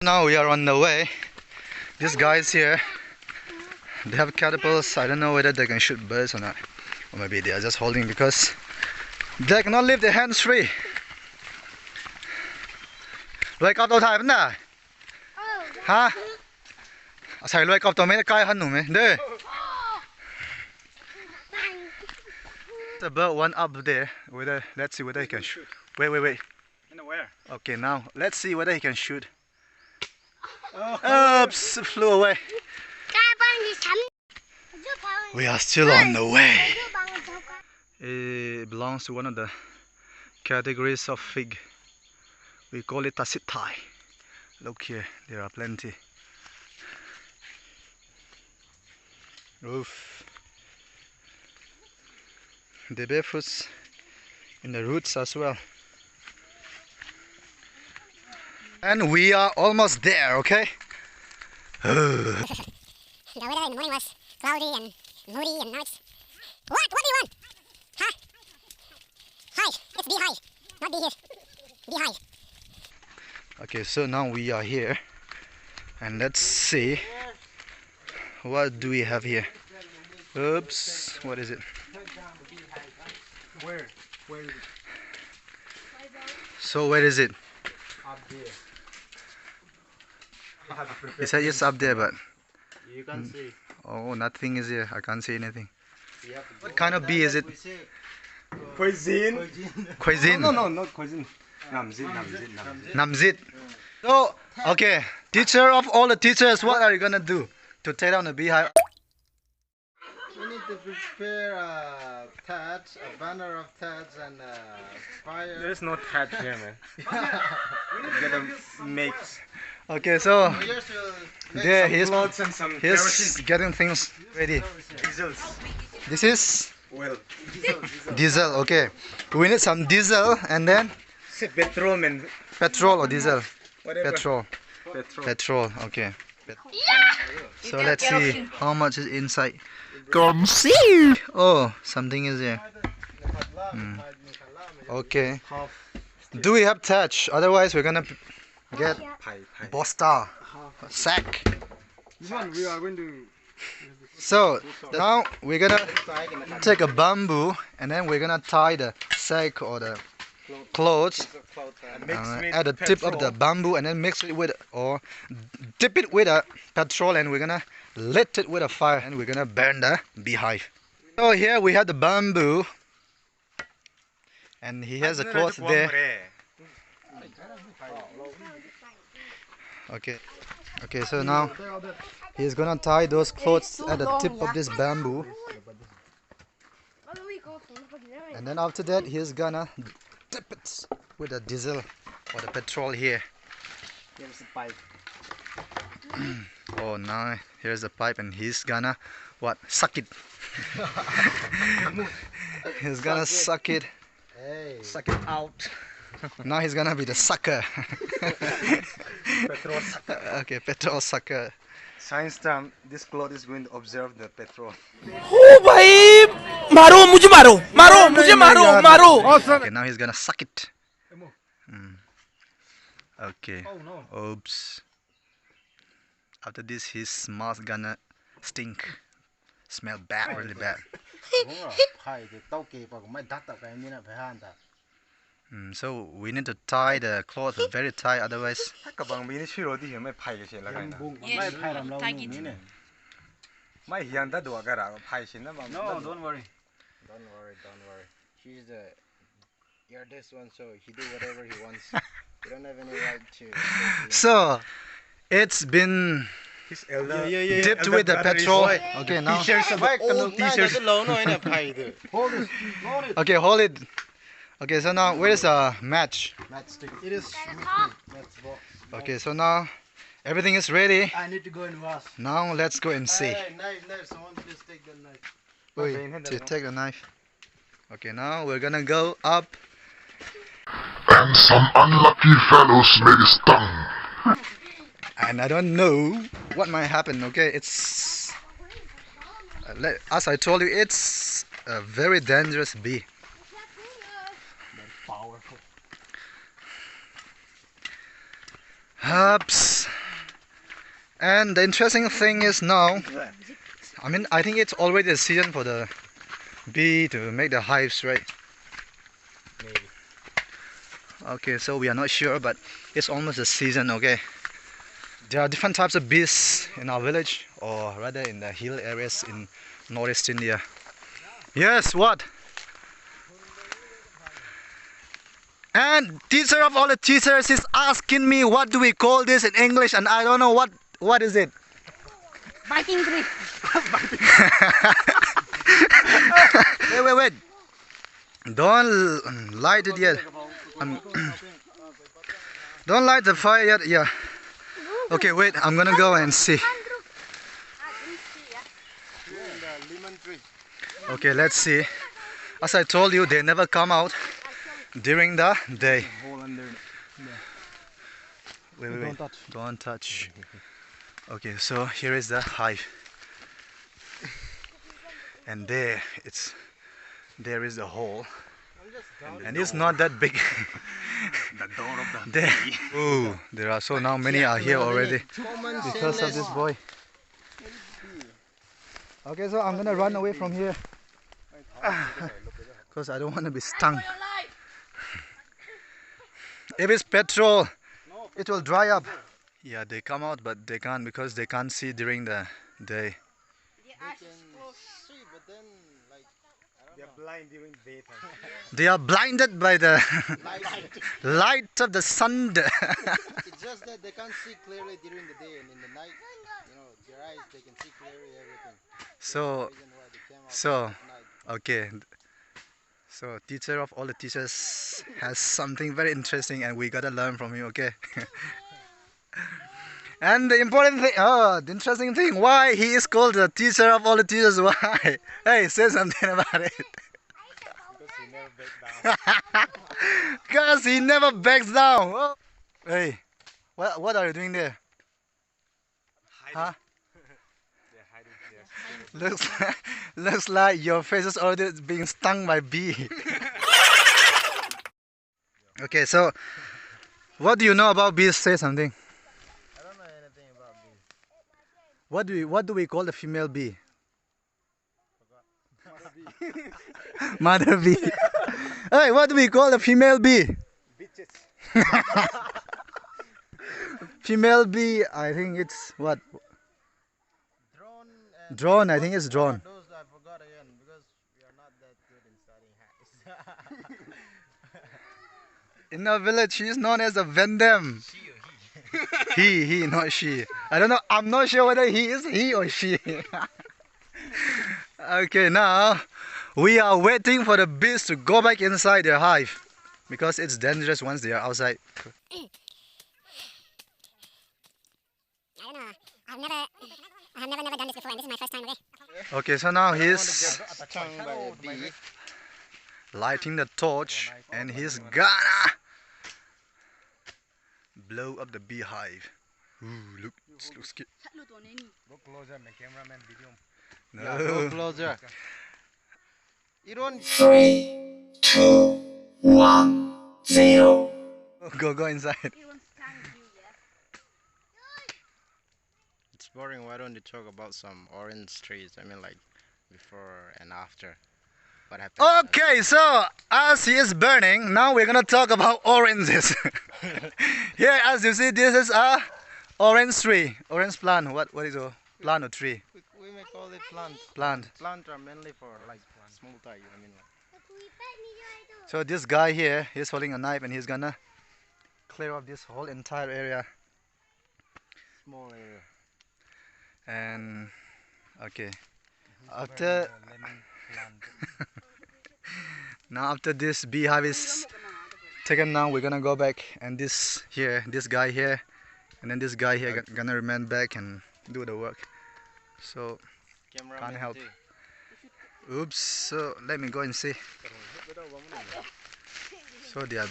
Now we are on the way. These guys here, they have catapults. I don't know whether they can shoot birds or not. Or maybe they are just holding because they cannot leave their hands free. Loay cọp tàu thải vấn đề hả? Xài loay cọp tàu mấy cái hân nụ mấy đây. The bird one up there. Whether let's see whether he can shoot. Wait. Where? Okay, now let's see whether he can shoot. Oops, flew away. We are still on the way. It belongs to one of the categories of fig. We call it tasitai. Look here, there are plenty. Oof. They bear fruits in the roots as well. And we are almost there, okay? The weather in the morning was cloudy and moody, and now it's... What? What do you want? Huh? Hive. It's beehive. Not bee here. Beehive. Okay, so now we are here. And let's see. What do we have here? Oops. What is it? Where? Where is it? So where is it? Up there. It said it's up there, but... You can see. Oh, nothing is here. I can't see anything. What kind of bee is it? Cuisine. Cuisine? No, not cuisine. Namjit. Namjit. So, okay. Teacher of all the teachers, what are you gonna do to take down the beehive? We need to prepare a thatch, a banner of thatch, and a fire. There's no thatch here, man. We gotta make Okay, so there clothes and some he's kerosene. getting things ready. Diesels. This is Well, diesel. Okay, we need some diesel and then petrol, man. petrol or diesel. Whatever. Petrol. Petrol. Okay. So let's see how much is inside. Come see. Oh, something is there. Okay. Do we have thatch? Otherwise, we're gonna get bosta sack. This one we are going to. So now we're gonna take a bamboo and then we're gonna tie the sack or the clothes at the tip of the bamboo and then mix it with or dip it with a petrol and we're gonna lit it with a fire and we're gonna burn the beehive. So here we have the bamboo and he has a cloth there. Okay, so now he's gonna tie those clothes at the tip of this bamboo and then after that he's gonna dip it with the diesel or the petrol here. Here's the pipe. Oh, now here's the pipe and he's gonna what? Suck it. He's gonna suck it. Suck it out. Now he's gonna be the sucker. Petrol sucker. Okay, petrol sucker. Science term, this cloth is going to observe the petrol. ओ भाई मारो मुझे मारो Okay, now he's gonna suck it. Okay. Oops. After this, his mouth gonna stink. Smell bad, really bad. So we need to tie the cloth very tight, otherwise. No, don't worry. He's the eldest one, so he do whatever he wants. You don't have any right to. So it's been dipped with the petrol. Okay, now. Okay, hold it. Okay, so now where's the match? Matchstick. It is. Okay, so now everything is ready. I need to go and wash. Now let's go and see. Hey, knife. Someone please take the knife. Wait, to take the knife. Okay, now we're gonna go up. And some unlucky fellows made his tongue. And I don't know what might happen. Okay, it's as I told you, it's a very dangerous bee. Powerful. Ups. And the interesting thing is now, I mean, I think it's already a season for the bee to make the hives, right? Maybe. Okay, so we are not sure, but it's almost a season. Okay, there are different types of bees in our village, or rather in the hill areas in northeast India. Yes, what? And teacher of all the teachers is asking me what do we call this in English, and I don't know what is it. Biting tree. Wait. Don't light it yet. Don't light the fire yet. Yeah. Okay, wait. I'm gonna go and see. Okay, let's see. As I told you, they never come out during the day. Wait. Don't touch. Okay, so here is the hive, and there is the hole, and it's not that big. The door of the There. Ooh, there are so now many are here already because of this boy. Okay, so I'm gonna run away from here because I don't want to be stung. If it's petrol, it will dry up. Yeah, they come out, but they can't because they can't see during the day. They can see, but then like They're blind during daytime. They are blinded by the light of the sun. it's just that they can't see clearly during the day, and in the night, their eyes they can see clearly everything. So, Reason why they came out so at night. okay. So teacher of all the teachers has something very interesting, and we gotta learn from you. Okay. And the important thing, the interesting thing, why he is called the teacher of all the teachers? Why? Hey, say something about it. Because he never back down. Because he never backs down. Oh. Hey, what are you doing there? Huh? They're hiding there. Looks like your face is already being stung by bee. Okay, so what do you know about bees? Say something. I don't know anything about bees. What do we call the female bee? Mother bee. Hey, what do we call the female bee? Bitches. Female bee, I think it's what? Drone. And Drone, I think it's drone. Those I forgot again because we are not that good in studying hives. In our village, she is known as a Vendem. She or he? He, not she. I don't know. I'm not sure whether he is he or she. Okay, now we are waiting for the bees to go back inside their hive because it's dangerous once they are outside. I don't know. I've never done this before, and this is my first time. Okay. Okay, so now he's Stung by a bee. lighting the torch and he's gonna blow up the beehive. Ooh, look, it looks good. Go closer, my cameraman video. Yeah, go No. closer. You don't. 3, 2, 1, 0. Go inside. It's boring. Why don't you talk about some orange trees? I mean, like before and after. What happened? Okay, so as he is burning, now we're gonna talk about oranges. Here, as you see, this is a orange tree, orange plant. What is a plant or tree? We may call it plant. Plant. Plant are mainly for like small type. I mean, like. So this guy here, he's holding a knife and he's gonna clear up this whole entire area. Small area. And okay, after now after this beehive is taken down, we're gonna go back, and this guy here, and then this guy here gonna remain back and do the work. So can't help. Oops. So let me go and see. So they are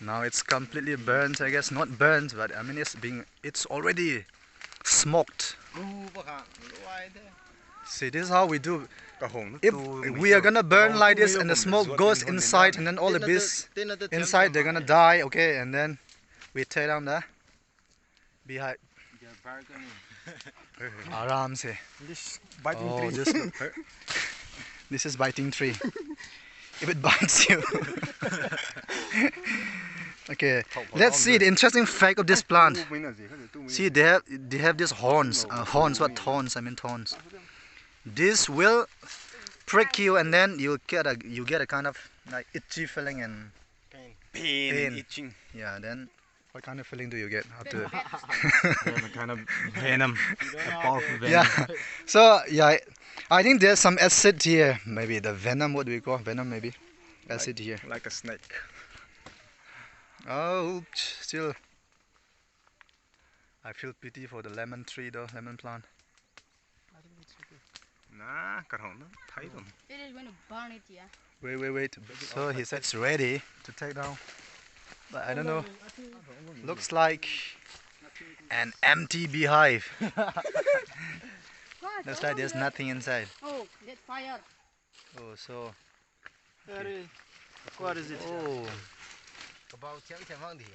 Now it's completely burnt, I guess. Not burnt, but I mean it's already smoked. See, this is how we do. If we are gonna burn like this and the smoke goes inside and then all the bees inside, they're gonna die, okay? And then we tear down the beehive. Aram se. This biting Oh, tree. this is biting tree. If it bites you. Okay, let's see the interesting fact of this plant. See, they have these horns. Horns, what thorns? I mean thorns. This will prick you, and then you get a kind of like itchy feeling and Pain Pain. and itching. yeah. Then what kind of feeling do you get after? A kind of venom. A powerful venom. Yeah. So yeah, I think there's some acid here. Maybe the venom. What do we call venom? Maybe acid here. Like a snake. Oh, still. I feel pity for the lemon tree though, lemon plant. Nah, cả hồn nó thấy rồi. It is going to burn it, yeah. Wait. So he said it's ready to take down. But I don't know. Looks like an empty beehive. Looks like there's nothing inside. Oh, that's fire. Oh, so. What is it? Oh,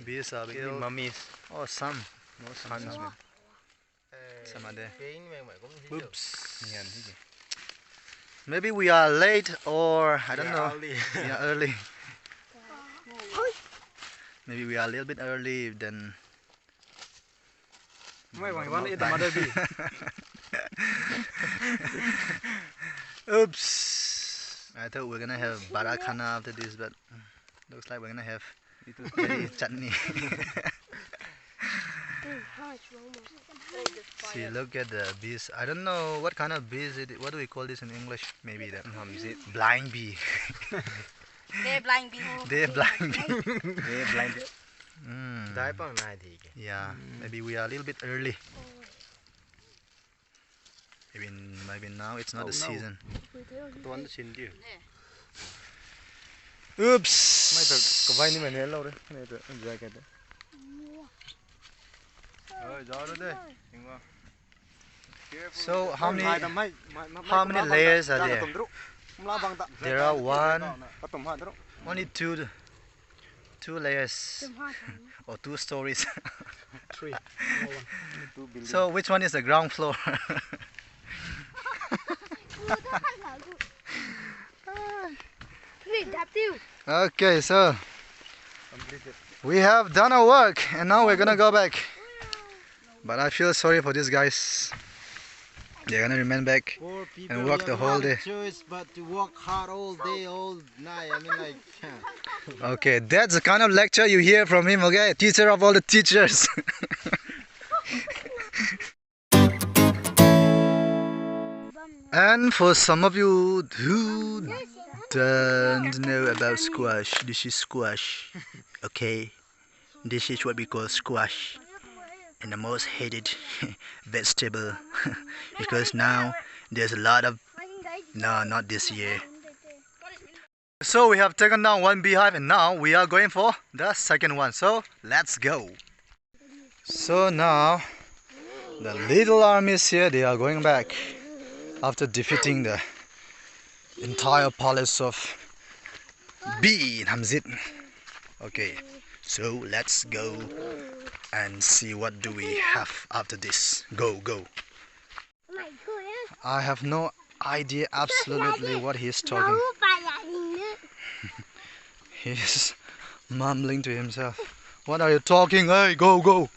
bees are Cái killed. mummies. Oh, some. No, some. Tons, man. Some are there. Oops. Oops. Maybe we are late or I don't know. We are early. Maybe we are a little bit early then. Mấy bạn want to eat the mother bee. Oops. I thought we are gonna have barakana after this, but looks like we're gonna have very chutney. See, look at the bees. I don't know what kind of bees it is. What do we call this in English? Maybe the Namjit. blind bee. They're blind bee. They're blind bee. They're blinded. Yeah, maybe we are a little bit early. Maybe now it's not the season. Tuấn xin chứ. Oops. Mấy tờ có vay nhưng mà nén lâu đấy. Cái này tờ dài cái đấy. So how many layers are there? There are only two layers or 2 stories. 3. So which one is the ground floor? Okay, so we have done our work and now we're gonna go back. But I feel sorry for these guys. They're gonna remain back Poor people and work the whole day. choice but to work hard all day, all night. I mean, like. Okay, that's the kind of lecture you hear from him, okay? Teacher of all the teachers. And for some of you who don't know about squash, this is squash, okay? This is what we call squash, and the most hated vegetable because now there's a lot of, no, not this year. So we have taken down one beehive and now we are going for the second one, so let's go. So now the little armies here, they are going back after defeating the entire palace of bee Namjit. Okay, so let's go and see what do we have after this. Go. I have no idea absolutely what he's talking. He's mumbling to himself. What are you talking? Hey, go.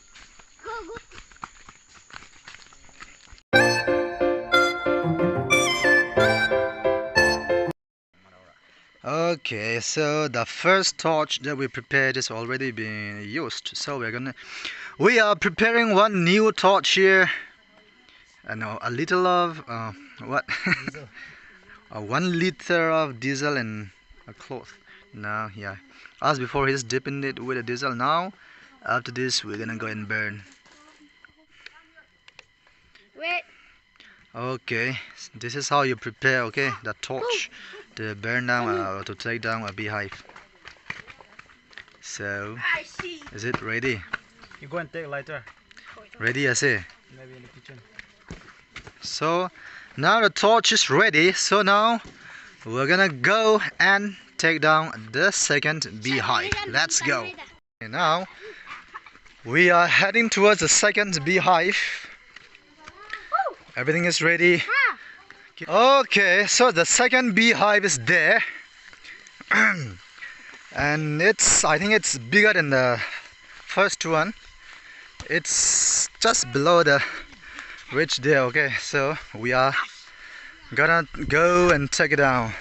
Okay, so the first torch that we prepared is already being used. So we are preparing one new torch here. I know a little of what? 1 liter of diesel and a cloth. Now, yeah, as before, he's dipping it with a diesel. Now, after this, we're gonna go and burn. Wait. Okay, this is how you prepare, okay, the torch to burn down or to take down a beehive. So, is it ready? You go and take lighter. Ready, I say. Maybe in the kitchen. So, now the torch is ready. So now, we're gonna go and take down the second beehive. Let's go. Okay, now, we are heading towards the second beehive. Everything is ready. Okay, so the second beehive is there. And I think it's bigger than the first one. It's just below the ridge there. Okay, so we are gonna go and take it down.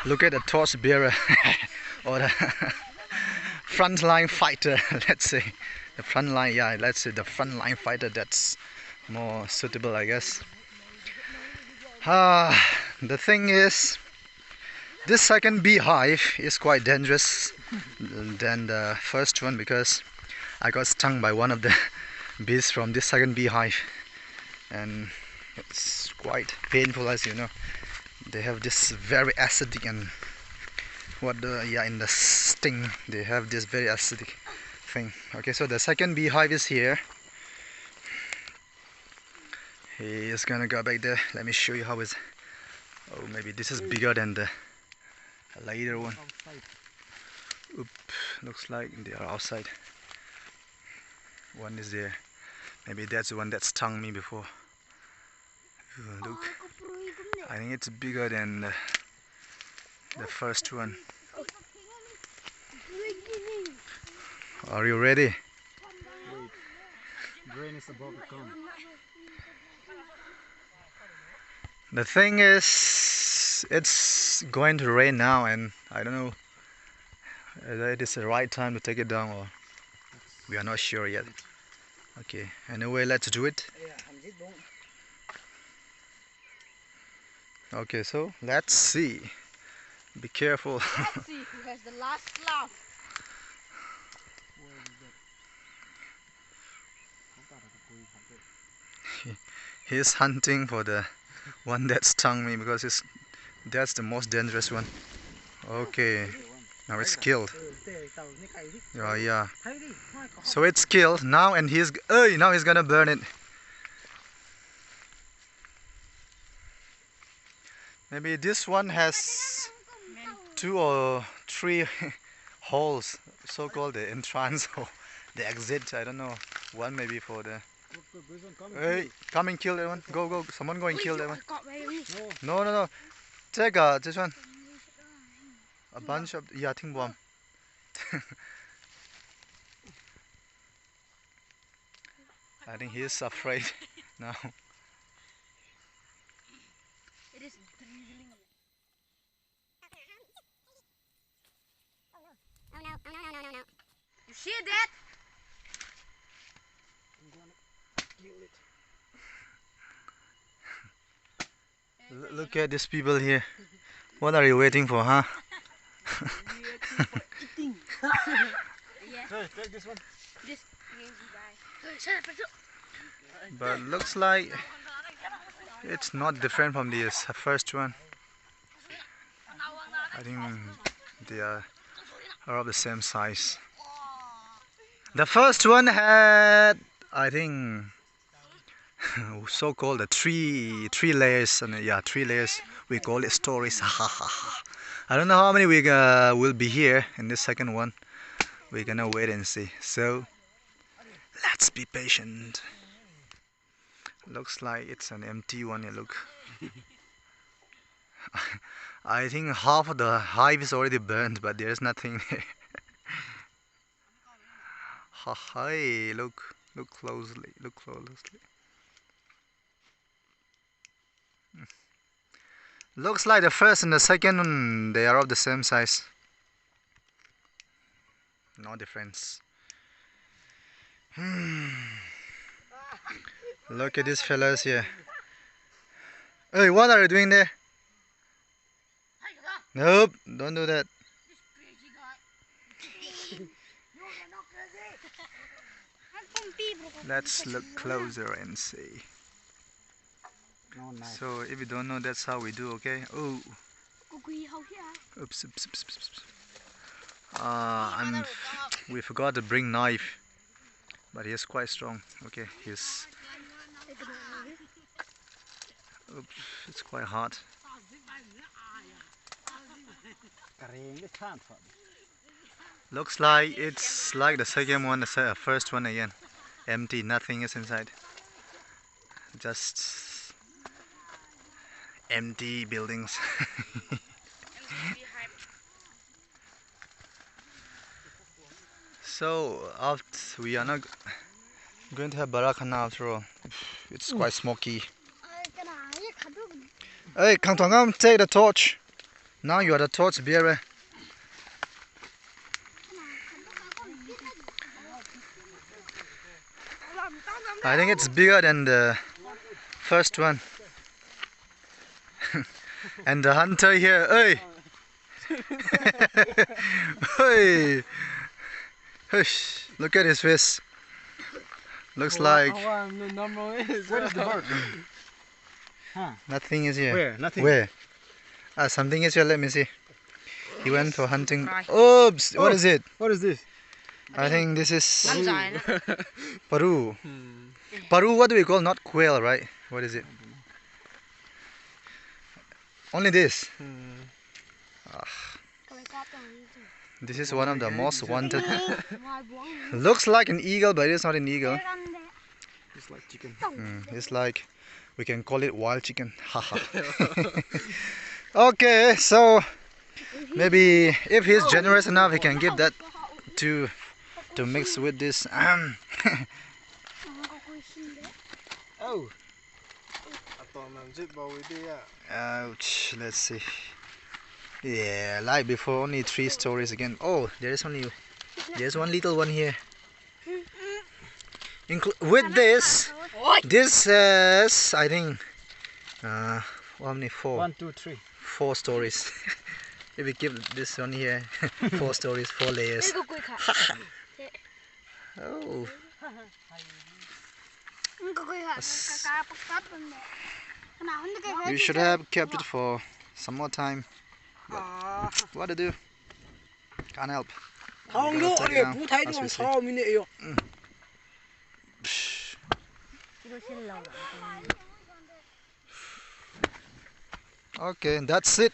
Look at the torch bearer or the frontline fighter. Let's say the frontline. Yeah, let's say the frontline fighter. That's more suitable, I guess. The thing is, this second beehive is quite dangerous than the first one because I got stung by one of the bees from this second beehive, and it's quite painful, as you know. They have this very acidic and in the sting they have this very acidic thing. Okay, so the second beehive is here. He is gonna go back there. Let me show you how it's. Oh, maybe this is bigger than the later one. Oop, looks like they are outside. One is there. Maybe that's the one that stung me before. Ooh, look, I think it's bigger than the first one. Are you ready? Rain is about to come. The thing is, it's going to rain now, and I don't know whether it is the right time to take it down, or we are not sure yet. Okay, anyway, let's do it. Okay, so let's see. Be careful. Let's see who has the last laugh. He's hunting for the one that stung me because that's the most dangerous one. Okay, now it's killed. Yeah. So it's killed now, and now he's gonna burn it. Maybe this one has 2 or 3 holes, so-called the entrance or the exit. I don't know. One maybe for the. Hey, come and kill that one. Go, go. Someone go and kill that one. No. Take this one. A bunch of ting bomb. I think he's afraid now. It is drizzling. Oh no. You see that? Look at these people here. What are you waiting for, huh? Hey, take this one. This crazy guy. But looks like it's not different from the first one. I think they are of the same size. The first one had, I think, so-called the three layers, and 3 layers. We call it stories. I don't know how many we will be here in this second one. We're gonna wait and see. So let's be patient. Looks like it's an empty one. Look. I think half of the hive is already burned, but there's nothing there. Hey, look closely. Looks like the first and the second one, they are of the same size. No difference. Look at these fellas here. Hey, what are you doing there? Nope, don't do that. Let's look closer and see. No knife. So if you don't know, that's how we do, okay? Oh, oops. We forgot to bring knife, but he's quite strong. Okay, oops, it's quite hard. Looks like it's like the second one, the first one again. Empty, nothing is inside. Just empty buildings. So after we are not going to have barakana after all. It's quite smoky. Hey, Kang Tongam, take the torch. Now you are the torch bearer. I think it's bigger than the first one. And the hunter here, hey! Hey! Hush! Look at his face. Looks like What is the bird? nothing is here. Where? Nothing. Where? Something is here. Let me see. He went for hunting. Oops! What is it? What is this? I think this is Paru. Paru, what do we call? Not quail, right? What is it? Only this. This is one of the most wanted. Looks like an eagle, but it's not an eagle. It's like chicken. It's like, we can call it wild chicken. Haha. Okay, so maybe if he's generous enough, he can give that to mix with this. Oh. I thought Namjit bow with it. Ouch, let's see. Yeah, like before, only 3 stories again. Oh, there's one little one here. With this is, I think, how many? 4? 1, 2, 3. 4 stories. If we keep this one here, 4 stories, 4 layers. Oh. We should have kept it for some more time. But what to do? Can't help. Okay, that's it.